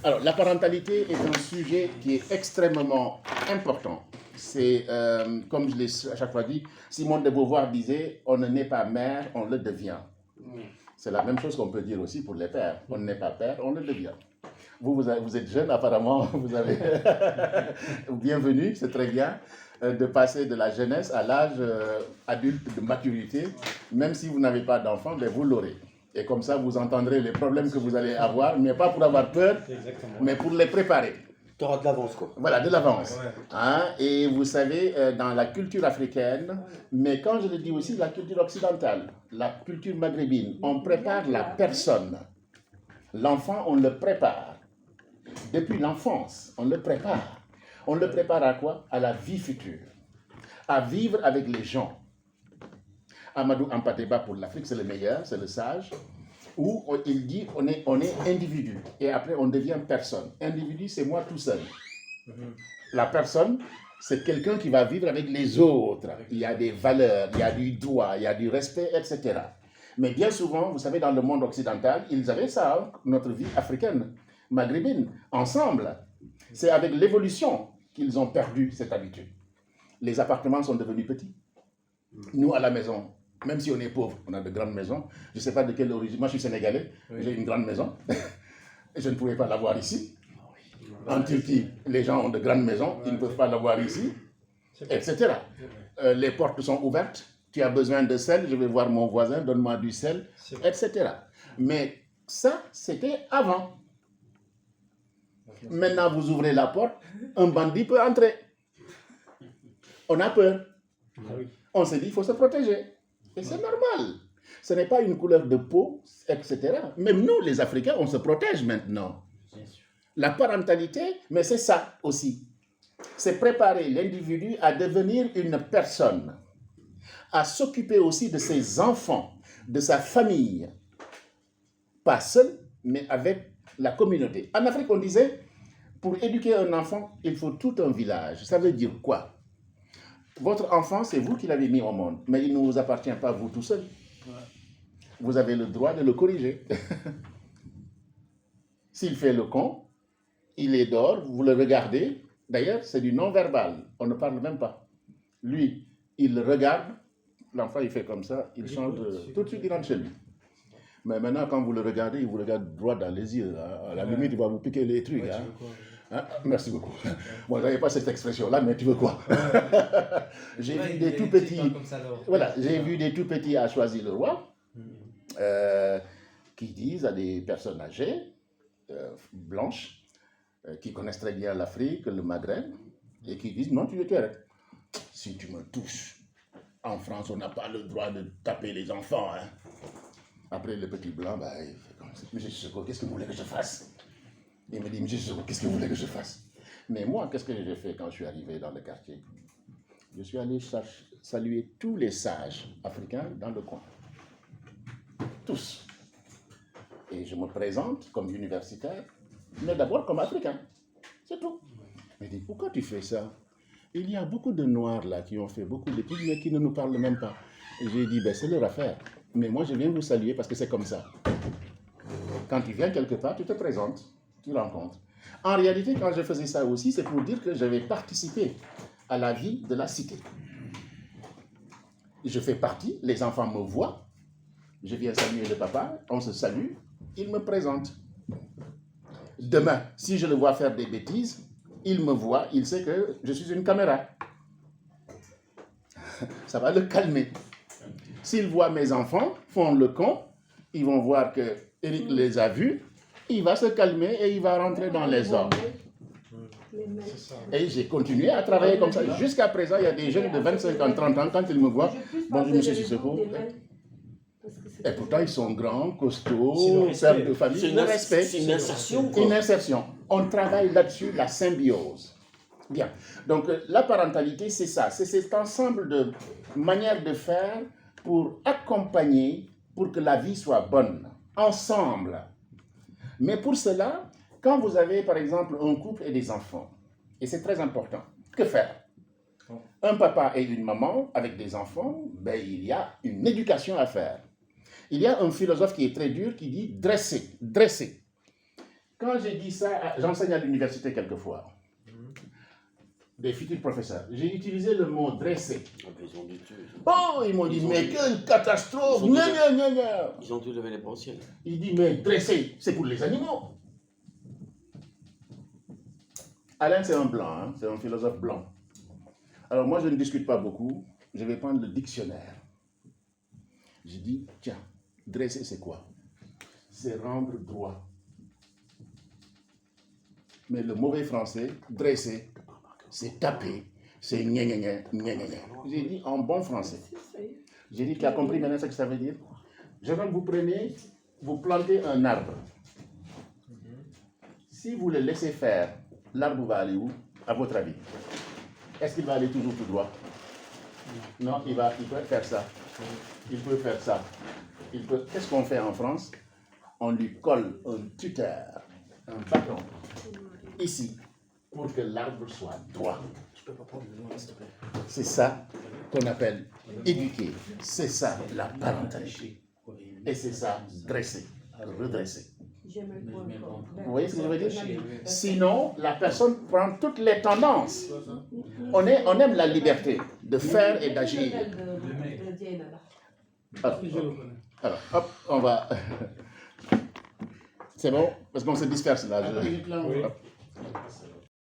Alors, la parentalité est un sujet qui est extrêmement important. C'est, comme je l'ai à chaque fois dit, Simone de Beauvoir disait « on ne naît pas mère, on le devient ». C'est la même chose qu'on peut dire aussi pour les pères. On ne naît pas père, on le devient. Vous êtes jeune, apparemment, vous avez... Bienvenue, c'est très bien de passer de la jeunesse à l'âge adulte de maturité. Même si vous n'avez pas d'enfant, ben vous l'aurez. Et comme ça, vous entendrez les problèmes que vous allez avoir, mais pas pour avoir peur, mais pour les préparer. Tu auras de l'avance, quoi. Voilà, de l'avance. Ouais. Hein? Et vous savez, dans la culture africaine, mais quand je le dis aussi, la culture occidentale, la culture maghrébine, on prépare la personne. L'enfant, on le prépare. Depuis l'enfance, on le prépare. On le prépare à quoi? À la vie future. À vivre avec les gens. Amadou Ampateba pour l'Afrique, c'est le meilleur, c'est le sage, où il dit on est individu et après on devient personne. Individu, c'est moi tout seul. La personne, c'est quelqu'un qui va vivre avec les autres. Il y a des valeurs, il y a du droit, il y a du respect, etc. Mais bien souvent, vous savez, dans le monde occidental, ils avaient ça, hein, notre vie africaine, maghrébine, ensemble. C'est avec l'évolution qu'ils ont perdu cette habitude. Les appartements sont devenus petits. Nous, à la maison, même si on est pauvre, on a de grandes maisons. Je ne sais pas de quelle origine. Moi, je suis sénégalais, j'ai une grande maison. Je ne pouvais pas l'avoir ici. En Turquie, les gens ont de grandes maisons, ils ne peuvent pas l'avoir ici, etc. Les portes sont ouvertes. Tu as besoin de sel, je vais voir mon voisin, donne-moi du sel, etc. Mais ça, c'était avant. Maintenant, vous ouvrez la porte, un bandit peut entrer. On a peur. On se dit, il faut se protéger. Et c'est normal. Ce n'est pas une couleur de peau, etc. Même nous, les Africains, on se protège maintenant. La parentalité, mais c'est ça aussi. C'est préparer l'individu à devenir une personne, à s'occuper aussi de ses enfants, de sa famille. Pas seul, mais avec la communauté. En Afrique, on disait, pour éduquer un enfant, il faut tout un village. Ça veut dire quoi? Votre enfant, c'est vous qui l'avez mis au monde, mais il ne vous appartient pas vous tout seul. Vous avez le droit de le corriger. S'il fait le con, il est dehors, vous le regardez. D'ailleurs, c'est du non-verbal, on ne parle même pas. Lui, il le regarde, l'enfant il fait comme ça, il change, tout de suite il rentre chez lui. Mais maintenant, quand vous le regardez, il vous regarde droit dans les yeux. Hein. À la limite, il va vous piquer les trucs. Hein. Hein? Merci beaucoup. Bon, je n'avais pas cette expression-là, mais tu veux quoi? J'ai vu des tout petits. Voilà, j'ai vu des tout petits à Choisir le Roi qui disent à des personnes âgées, blanches, qui connaissent très bien l'Afrique, le Maghreb, et qui disent non, tu es correct. Si tu me touches, en France, on n'a pas le droit de taper les enfants. Hein. Après, le petit blanc, bah, il fait comme ça. Monsieur Sissoko, qu'est-ce que vous voulez que je fasse? Il me dit, Monsieur Sissoko, qu'est-ce que vous voulez que je fasse? Mais moi, qu'est-ce que j'ai fait quand je suis arrivé dans le quartier? Je suis allé saluer tous les sages africains dans le coin. Tous. Et je me présente comme universitaire, mais d'abord comme africain. C'est tout. Il me dit, pourquoi tu fais ça? Il y a beaucoup de noirs là qui ont fait beaucoup d'études, mais qui ne nous parlent même pas. Et j'ai dit, ben, c'est leur affaire. Mais moi, je viens vous saluer parce que c'est comme ça. Quand tu viens quelque part, tu te présentes, tu rencontres. En réalité, quand je faisais ça aussi, c'est pour dire que j'avais participé à la vie de la cité. Je fais partie, les enfants me voient, je viens saluer le papa, on se salue, il me présente. Demain, si je le vois faire des bêtises, il me voit, il sait que je suis une caméra. Ça va le calmer. S'il voit mes enfants font le con, ils vont voir que Eric les a vus, il va se calmer et il va rentrer dans les ordres. Et j'ai continué à travailler comme ça. Jusqu'à présent, il y a des jeunes de 25 ans, 30 ans, quand ils me voient, bonjour monsieur Sissoko. Et pourtant, ils sont grands, costauds, pères de famille. C'est une insertion. Une insertion. On travaille là-dessus, la symbiose. Bien. Donc, la parentalité, c'est ça. C'est cet ensemble de manières de faire pour accompagner, pour que la vie soit bonne, ensemble. Mais pour cela, quand vous avez, par exemple, un couple et des enfants, et c'est très important, que faire? Un papa et une maman avec des enfants, ben, il y a une éducation à faire. Il y a un philosophe qui est très dur qui dit dresser, dresser. Quand j'ai dit ça, j'enseigne à l'université quelquefois. Des futurs professeurs. J'ai utilisé le mot dresser. Oh, ils m'ont dit, mais quelle catastrophe! Ils ont tout levé les bras au ciel. Il dit, mais dresser, c'est pour les animaux. Alain, c'est un blanc, hein? C'est un philosophe blanc. Alors moi, je ne discute pas beaucoup. Je vais prendre le dictionnaire. J'ai dit, tiens, dresser, c'est quoi? C'est rendre droit. Mais le mauvais français, dresser, c'est taper, c'est gna gna gna gna gna. J'ai dit en bon français. J'ai dit, tu as compris maintenant ce que ça veut dire? Je veux que vous preniez, vous plantez un arbre. Si vous le laissez faire, l'arbre va aller où, à votre avis? Est-ce qu'il va aller toujours tout droit? Non, il peut faire ça. Il peut faire ça. Qu'est-ce qu'on fait en France? On lui colle un tuteur, un bâton, ici, pour que l'arbre soit droit. C'est ça qu'on appelle éduquer. C'est ça la parentage. Et c'est ça dresser, redresser. Vous voyez ce que je veux dire? Sinon, la personne prend toutes les tendances. On aime la liberté de faire et d'agir. Alors, hop, on va... C'est bon? Parce qu'on se disperse là.